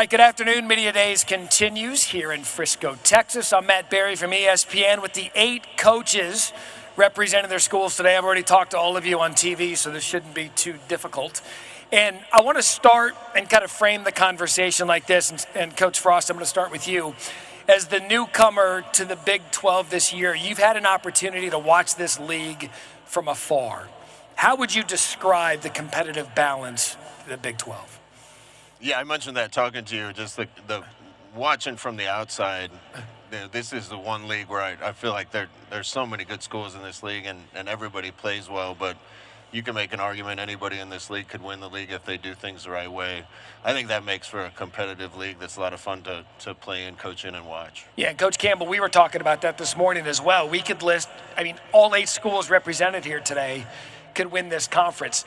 right, good afternoon. Media Days continues here in Frisco, Texas. I'm Matt Berry from ESPN with the 8 coaches representing their schools today. I've already talked to all of you on TV, so this shouldn't be too difficult. And I want to start and kind of frame the conversation like this. And Coach Frost, I'm going to start with you. As the newcomer to the Big 12 this year, you've had an opportunity to watch this league from afar. How would you describe the competitive balance of the Big 12? Yeah, I mentioned that talking to you, just the watching from the outside. This is the one league where I feel like there's so many good schools in this league, and everybody plays well, but you can make an argument anybody in this league could win the league if they do things the right way. I think that makes for a competitive league that's a lot of fun to play and coach in and watch. Yeah, and Coach Campbell, we were talking about that this morning as well. We could list, all 8 schools represented here today could win this conference.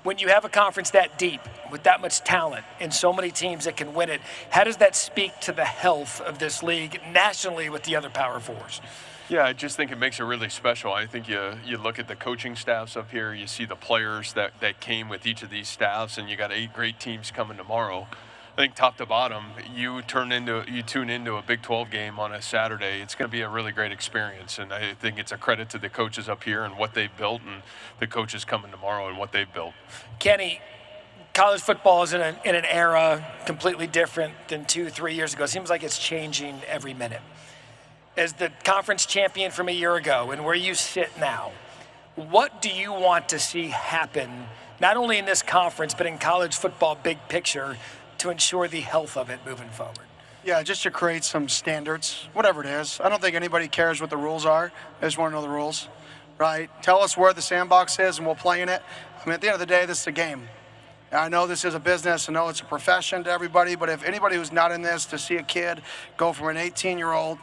When you have a conference that deep, with that much talent, and so many teams that can win it, how does that speak to the health of this league nationally with the other Power Fours? Yeah, I just think it makes it really special. I think you look at the coaching staffs up here, you see the players that came with each of these staffs, and you got 8 great teams coming tomorrow. I think top to bottom, you tune into a Big 12 game on a Saturday, it's going to be a really great experience. And I think it's a credit to the coaches up here and what they've built, and the coaches coming tomorrow and what they've built. Kenny, college football is in an era completely different than 2-3 years ago. It seems like it's changing every minute. As the conference champion from a year ago and where you sit now, what do you want to see happen, not only in this conference, but in college football big picture, to ensure the health of it moving forward? Yeah, just to create some standards, whatever it is. I don't think anybody cares what the rules are. They just want to know the rules, right? Tell us where the sandbox is and we'll play in it. At the end of the day, this is a game. I know this is a business. I know it's a profession to everybody, but if anybody who's not in this, to see a kid go from an 18-year-old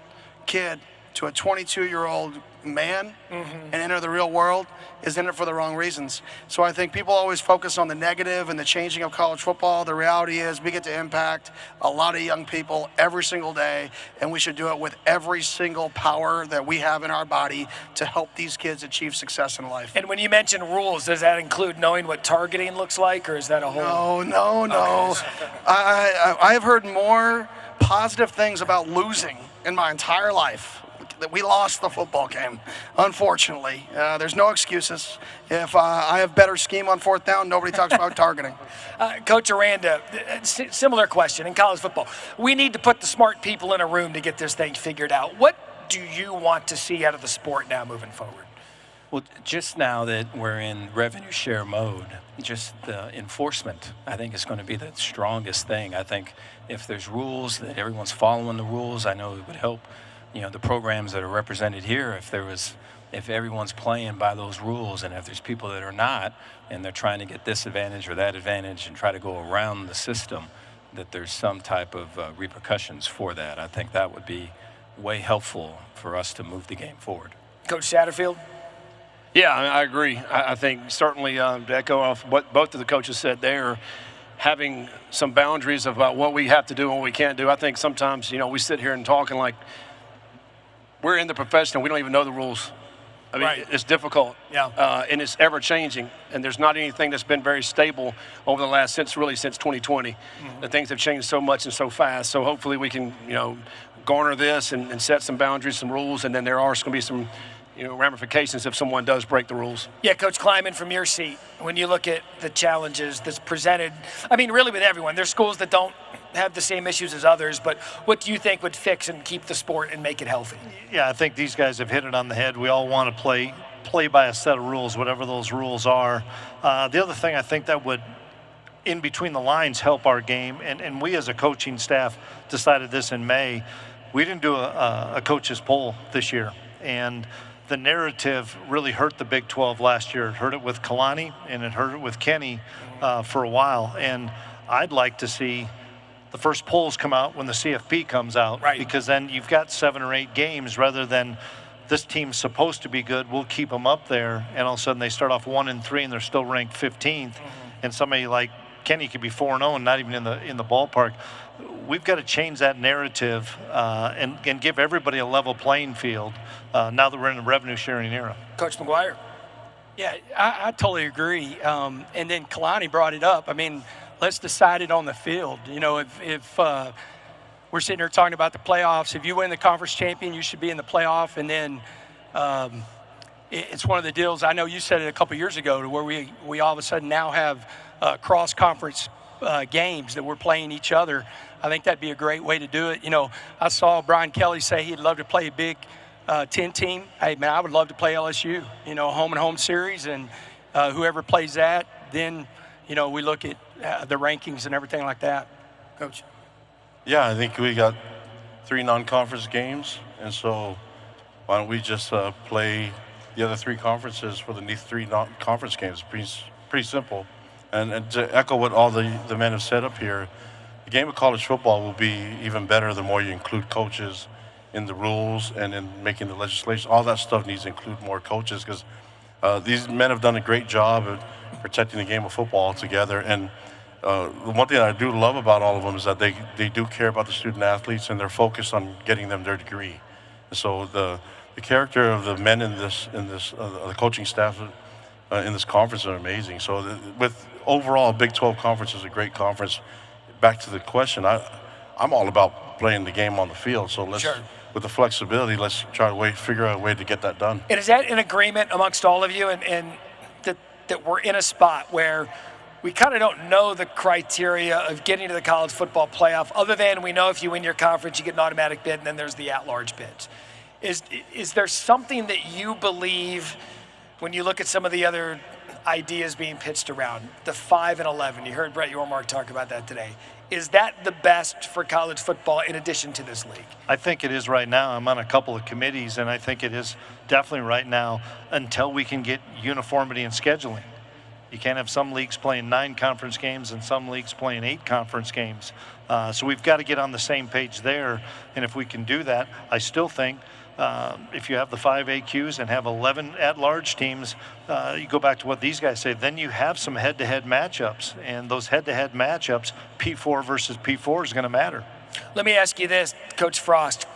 kid to a 22-year-old man and enter the real world is in it for the wrong reasons. So I think people always focus on the negative and the changing of college football. The reality is we get to impact a lot of young people every single day, and we should do it with every single power that we have in our body to help these kids achieve success in life. And when you mention rules, does that include knowing what targeting looks like, or is that a whole? No. Okay. I have heard more positive things about losing in my entire life. That we lost the football game, unfortunately. There's no excuses. If I have better scheme on 4th down, nobody talks about targeting. Coach Aranda, similar question in college football. We need to put the smart people in a room to get this thing figured out. What do you want to see out of the sport now moving forward? Well, just now that we're in revenue share mode, just the enforcement, I think, is going to be the strongest thing. I think if there's rules, that everyone's following the rules, I know it would help the programs that are represented here. If everyone's playing by those rules, and if there's people that are not, and they're trying to get this advantage or that advantage and try to go around the system, that there's some type of repercussions for that. I think that would be way helpful for us to move the game forward. Coach Satterfield? Yeah, I agree. I think certainly to echo off what both of the coaches said there, having some boundaries about what we have to do and what we can't do. I think sometimes, we sit here and talking like we're in the profession and we don't even know the rules. Right. It's difficult. Yeah. And it's ever changing. And there's not anything that's been very stable over the last since 2020. The things have changed so much and so fast. So hopefully we can, garner this and set some boundaries, some rules, and then there are going to be some ramifications if someone does break the rules. Yeah, Coach Kleiman, from your seat, when you look at the challenges that's presented, really with everyone, there's schools that don't have the same issues as others, but what do you think would fix and keep the sport and make it healthy? Yeah, I think these guys have hit it on the head. We all want to play by a set of rules, whatever those rules are. The other thing I think that would, in between the lines, help our game, and we as a coaching staff decided this in May, we didn't do a coaches poll this year, and the narrative really hurt the Big 12 last year. It hurt it with Kalani, and it hurt it with Kenny for a while, and I'd like to see the first polls come out when the CFP comes out, right? Because then you've got 7 or 8 games rather than this team's supposed to be good, we'll keep them up there, and all of a sudden they start off 1-3 and they're still ranked 15th, and somebody like Kenny could be 4-0 and not even in the ballpark. We've got to change that narrative and give everybody a level playing field now that we're in a revenue sharing era. Coach McGuire? Yeah, I totally agree. And then Kalani brought it up. let's decide it on the field. You know, if we're sitting here talking about the playoffs, if you win the conference champion, you should be in the playoff. And then it's one of the deals, I know you said it a couple years ago, to where we all of a sudden now have cross-conference games that we're playing each other. I think that'd be a great way to do it. You know, I saw Brian Kelly say he'd love to play a Big 10 team. Hey, man, I would love to play LSU, you know, home and home series, and whoever plays that, then, you know, we look at the rankings and everything like that. Coach? Yeah, I think we got 3 non-conference games, and so why don't we just play the other 3 conferences for the 3 non-conference games? Pretty simple. And to echo what all the men have said up here, the game of college football will be even better the more you include coaches in the rules and in making the legislation. All that stuff needs to include more coaches, because these men have done a great job of protecting the game of football altogether. And the one thing I do love about all of them is that they do care about the student athletes, and they're focused on getting them their degree. And so the character of the men in this the coaching staff in this conference are amazing. So with overall, Big 12 conference is a great conference. Back to the question, I'm all about playing the game on the field. So let's, with the flexibility, let's try to figure out a way to get that done. And is that an agreement amongst all of you, and that we're in a spot where we kind of don't know the criteria of getting to the college football playoff, other than we know if you win your conference, you get an automatic bid, and then there's the at-large bids. Is there something that you believe when you look at some of the other ideas being pitched around, the 5 and 11? You heard Brett Yormark talk about that today. Is that the best for college football in addition to this league? I think it is right now. I'm on a couple of committees, and I think it is definitely right now until we can get uniformity in scheduling. You can't have some leagues playing 9 conference games and some leagues playing 8 conference games. So we've got to get on the same page there. And if we can do that, I still think if you have the 5 AQs and have 11 at-large teams, you go back to what these guys say, then you have some head-to-head matchups. And those head-to-head matchups, P4 versus P4 is going to matter. Let me ask you this, Coach Frost.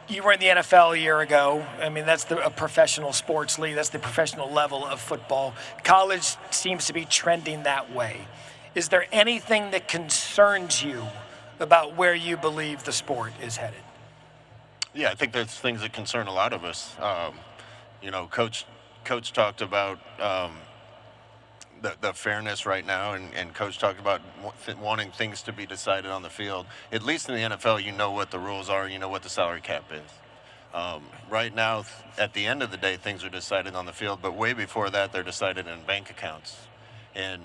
You were in the NFL a year ago. I mean, that's a professional sports league. That's the professional level of football. College seems to be trending that way. Is there anything that concerns you about where you believe the sport is headed? Yeah, I think there's things that concern a lot of us. You know, Coach talked about the fairness right now, and Coach talked about wanting things to be decided on the field. At least in the NFL, you know what the rules are, you know what the salary cap is. Right now, at the end of the day, things are decided on the field, but way before that, they're decided in bank accounts. And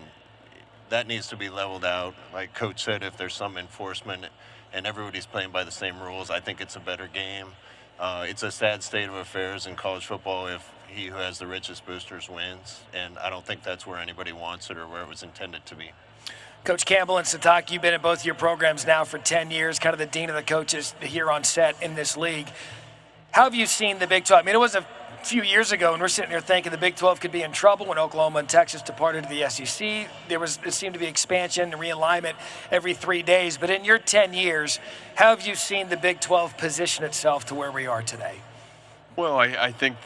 that needs to be leveled out. Like Coach said, if there's some enforcement and everybody's playing by the same rules, I think it's a better game. It's a sad state of affairs in college football if he who has the richest boosters wins, and I don't think that's where anybody wants it or where it was intended to be. Coach Campbell and Sataki, you've been in both your programs now for 10 years, kind of the dean of the coaches here on set in this league. How have you seen the Big 12? I mean, it was a few years ago, and we're sitting here thinking the Big 12 could be in trouble when Oklahoma and Texas departed to the SEC. It seemed to be expansion and realignment every 3 days. But in your 10 years, how have you seen the Big 12 position itself to where we are today? Well, I think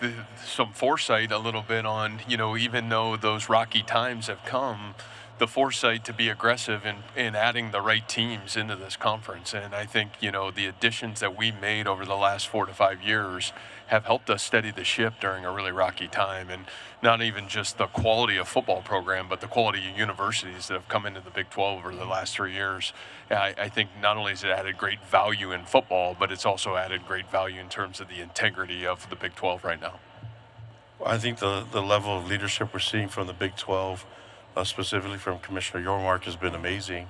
some foresight a little bit on, you know, even though those rocky times have come, the foresight to be aggressive in adding the right teams into this conference. And I think, you know, the additions that we made over the last 4 to 5 years have helped us steady the ship during a really rocky time. And not even just the quality of football program, but the quality of universities that have come into the Big 12 over the last 3 years. I think not only has it added great value in football, but it's also added great value in terms of the integrity of the Big 12 right now. I think the level of leadership we're seeing from the Big 12, specifically from Commissioner Yormark, has been amazing.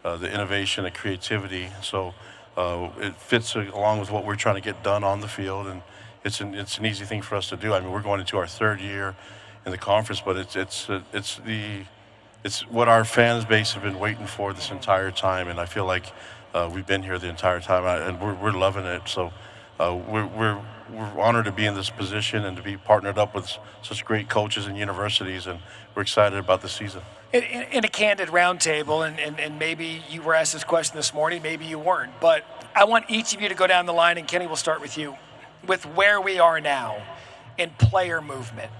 The innovation and creativity. So it fits along with what we're trying to get done on the field, and it's an easy thing for us to do. I mean, we're going into our 3rd year in the conference, but it's what our fans base have been waiting for this entire time, and I feel like we've been here the entire time, and we're loving it. So we're honored to be in this position and to be partnered up with such great coaches and universities, and we're excited about the season. In a candid roundtable, and maybe you were asked this question this morning, maybe you weren't, but I want each of you to go down the line, and Kenny, we'll start with you. With where we are now in player movement,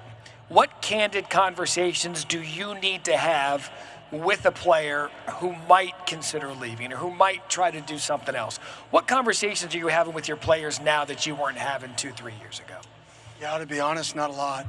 what candid conversations do you need to have with a player who might consider leaving or who might try to do something else? What conversations are you having with your players now that you weren't having 2-3 years ago? Yeah, to be honest, not a lot.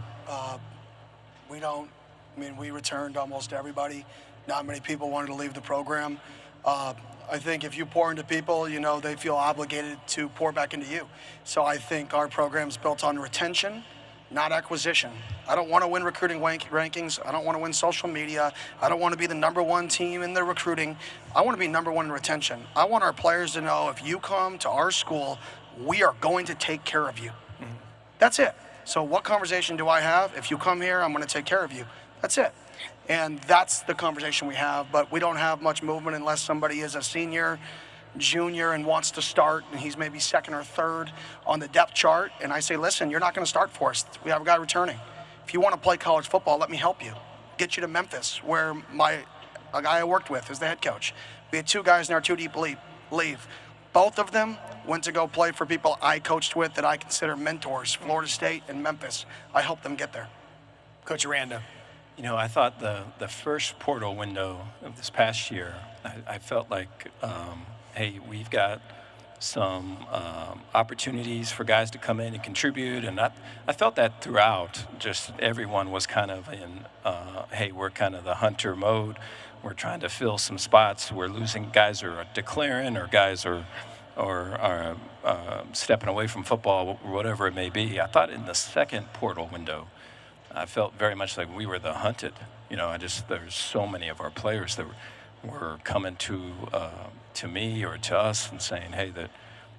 We returned almost everybody. Not many people wanted to leave the program. I think if you pour into people, they feel obligated to pour back into you. So I think our program's built on retention, not acquisition. I don't want to win recruiting rankings. I don't want to win social media. I don't want to be the #1 team in the recruiting. I want to be #1 in retention. I want our players to know if you come to our school, we are going to take care of you. Mm-hmm. That's it. So what conversation do I have? If you come here, I'm going to take care of you. That's it. And that's the conversation we have, but we don't have much movement unless somebody is a senior, junior, and wants to start, and he's maybe second or third on the depth chart. And I say, listen, you're not going to start for us. We have a guy returning. If you want to play college football, let me help you. Get you to Memphis, where a guy I worked with is the head coach. We had 2 guys in our 2 deep leave. Both of them went to go play for people I coached with that I consider mentors, Florida State and Memphis. I helped them get there. Coach Aranda. I thought the first portal window of this past year, I felt like, hey, we've got some opportunities for guys to come in and contribute, and I felt that throughout. Just everyone was kind of in, hey, we're kind of the hunter mode. We're trying to fill some spots. We're losing guys are declaring, or guys are stepping away from football, whatever it may be. I thought in the second portal window, I felt very much like we were the hunted. There's so many of our players that were coming to me or to us and saying, hey, that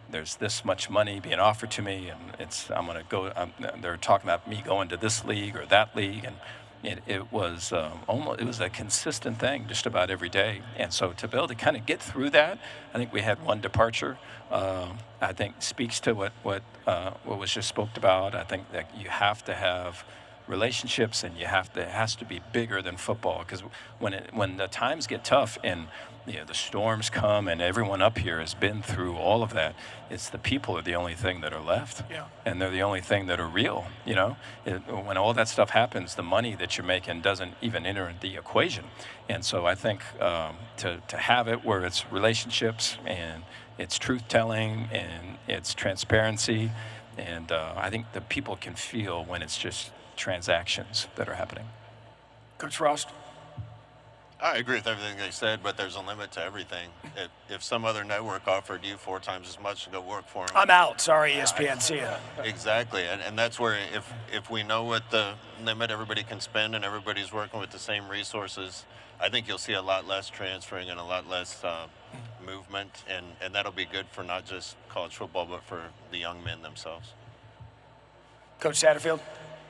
there's this much money being offered to me, and I'm going to go. They're talking about me going to this league or that league, and it was a consistent thing just about every day. And so to be able to kind of get through that, I think we had one departure. I think speaks to what was just spoke about. I think that you have to have relationships, and it has to be bigger than football, because when the times get tough and the storms come and everyone up here has been through all of that, it's the people are the only thing that are left. Yeah. And they're the only thing that are real. When all that stuff happens, the money that you're making doesn't even enter the equation. And so I think to have it where it's relationships and it's truth telling and it's transparency, and I think the people can feel when it's just transactions that are happening. Coach Frost. I agree with everything they said, but there's a limit to everything. If some other network offered you 4 times as much to go work for them, I'm out. Sorry, ESPN. See ya. Exactly, and that's where if we know what the limit everybody can spend and everybody's working with the same resources, I think you'll see a lot less transferring and a lot less movement, and that'll be good for not just college football, but for the young men themselves. Coach Satterfield.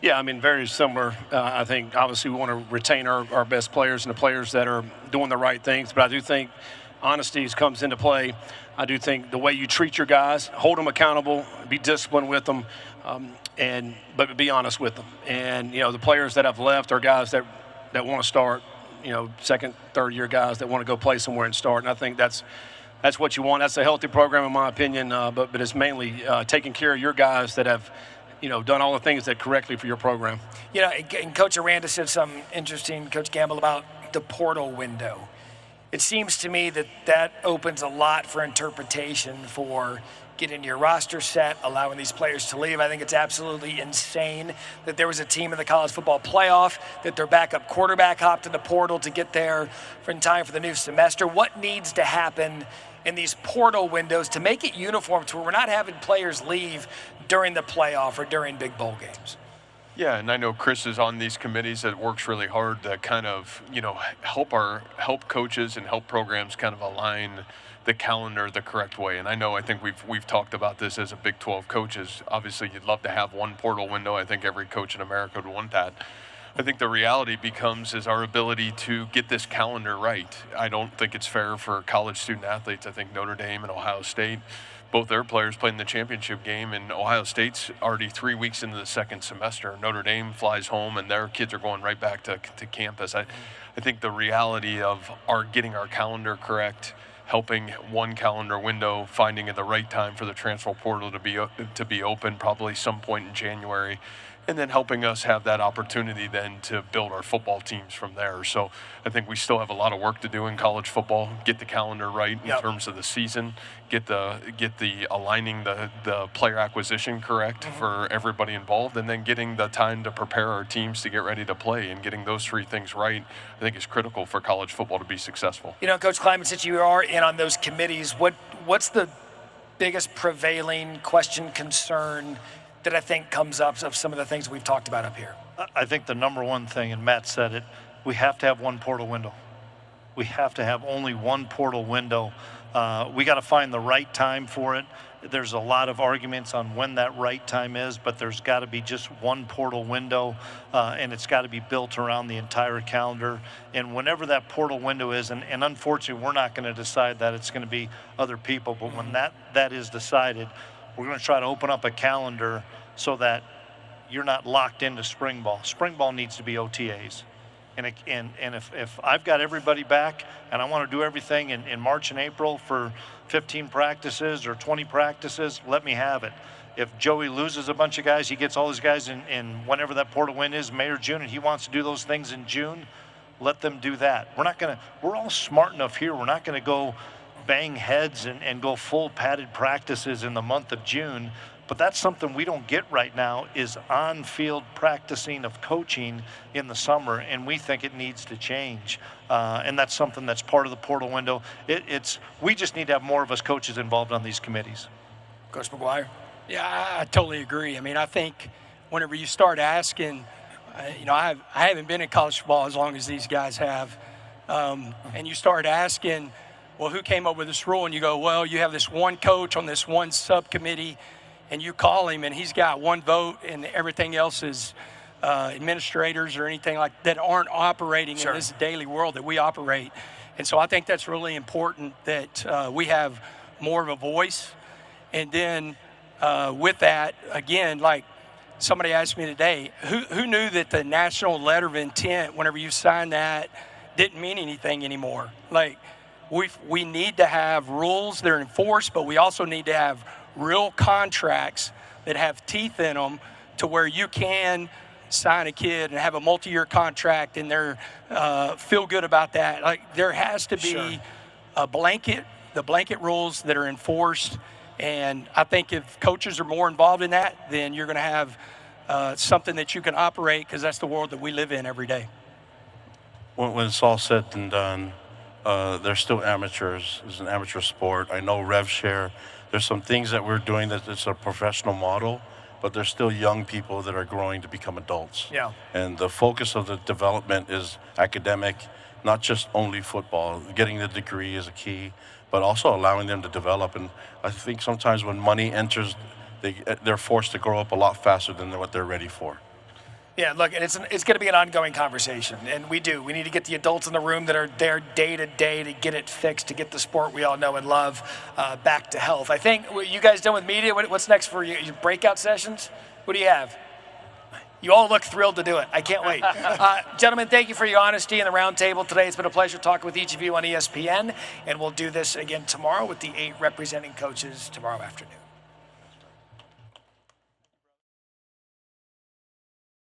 Yeah, very similar. I think obviously we want to retain our best players and the players that are doing the right things, but I do think honesty comes into play. I do think the way you treat your guys, hold them accountable, be disciplined with them, but be honest with them. And, the players that have left are guys that want to start, second, third year guys that want to go play somewhere and start. And I think that's what you want. That's a healthy program in my opinion, but it's mainly taking care of your guys that have done all the things that correctly for your program. And Coach Aranda said something interesting, Coach Gamble, about the portal window. It seems to me that opens a lot for interpretation for getting your roster set, allowing these players to leave. I think it's absolutely insane that there was a team in the college football playoff that their backup quarterback hopped in the portal to get there in time for the new semester. What needs to happen in these portal windows to make it uniform to where we're not having players leave during the playoff or during big bowl games? Yeah, and I know Chris is on these committees that works really hard to kind of, help coaches and help programs kind of align the calendar the correct way. And I think we've talked about this as a Big 12 coaches. Obviously, you'd love to have one portal window. I think every coach in America would want that. I think the reality becomes is our ability to get this calendar right. I don't think it's fair for college student athletes. I think Notre Dame and Ohio State, both their players played in the championship game, and Ohio State's already 3 weeks into the second semester. Notre Dame flies home, and their kids are going right back to campus. I think the reality of getting our calendar correct, helping one calendar window, finding at the right time for the transfer portal to be open, probably some point in January, and then helping us have that opportunity then to build our football teams from there. So I think we still have a lot of work to do in college football, get the calendar right in terms of the season, get the aligning the player acquisition correct for everybody involved, and then getting the time to prepare our teams to get ready to play, and getting those three things right, I think is critical for college football to be successful. You know, Coach Kleiman, since you are in on those committees, what's the biggest prevailing question, concern that I think comes up of some of the things we've talked about up here? I think the number one thing, and Matt said it, we have to have one portal window. We have to have only one portal window. We got to find the right time for it. There's a lot of arguments on when that right time is, but there's got to be just one portal window, and it's got to be built around the entire calendar. And whenever that portal window is, and unfortunately we're not going to decide that, it's going to be other people, but when that is decided, we're going to try to open up a calendar so that you're not locked into spring ball. Spring ball needs to be OTAs. And if I've got everybody back and I want to do everything in March and April for 15 practices or 20 practices, let me have it. If Joey loses a bunch of guys, he gets all his guys in whenever that portal win is, May or June, and he wants to do those things in June, let them do that. We're all smart enough here. We're not going to go bang heads and go full padded practices in the month of June. But that's something we don't get right now, is on-field practicing of coaching in the summer, and we think it needs to change. And that's something that's part of the portal window. We just need to have more of us coaches involved on these committees. Coach McGuire? Yeah, I totally agree. I mean, I think whenever you start asking, I haven't been in college football as long as these guys have, and you start asking, well, who came up with this rule? And you go, well, you have this one coach on this one subcommittee, and you call him, and he's got one vote, and everything else is administrators or anything like that aren't operating in this daily world that we operate. And so I think that's really important that we have more of a voice. And then with that, again, like somebody asked me today, who knew that the national letter of intent, whenever you sign that, didn't mean anything anymore? Like, we need to have rules that are enforced, but we also need to have real contracts that have teeth in them, to where you can sign a kid and have a multi-year contract and they're feel good about that. Like, there has to be the blanket rules that are enforced. And I think if coaches are more involved in that, then you're going to have something that you can operate, because that's the world that we live in every day. When it's all said and done, they're still amateurs. It's an amateur sport. I know rev share. There's some things that we're doing that it's a professional model, but there's still young people that are growing to become adults. Yeah. And the focus of the development is academic, not just only football. Getting the degree is a key, but also allowing them to develop. And I think sometimes when money enters, they're forced to grow up a lot faster than what they're ready for. Yeah, look, and it's going to be an ongoing conversation, and we need to get the adults in the room that are there day to day to get it fixed, to get the sport we all know and love back to health. I think, you guys done with media? What's next for you? Your breakout sessions? What do you have? You all look thrilled to do it. I can't wait. Gentlemen, thank you for your honesty in the roundtable today. It's been a pleasure talking with each of you on ESPN, and we'll do this again tomorrow with the 8 representing coaches tomorrow afternoon.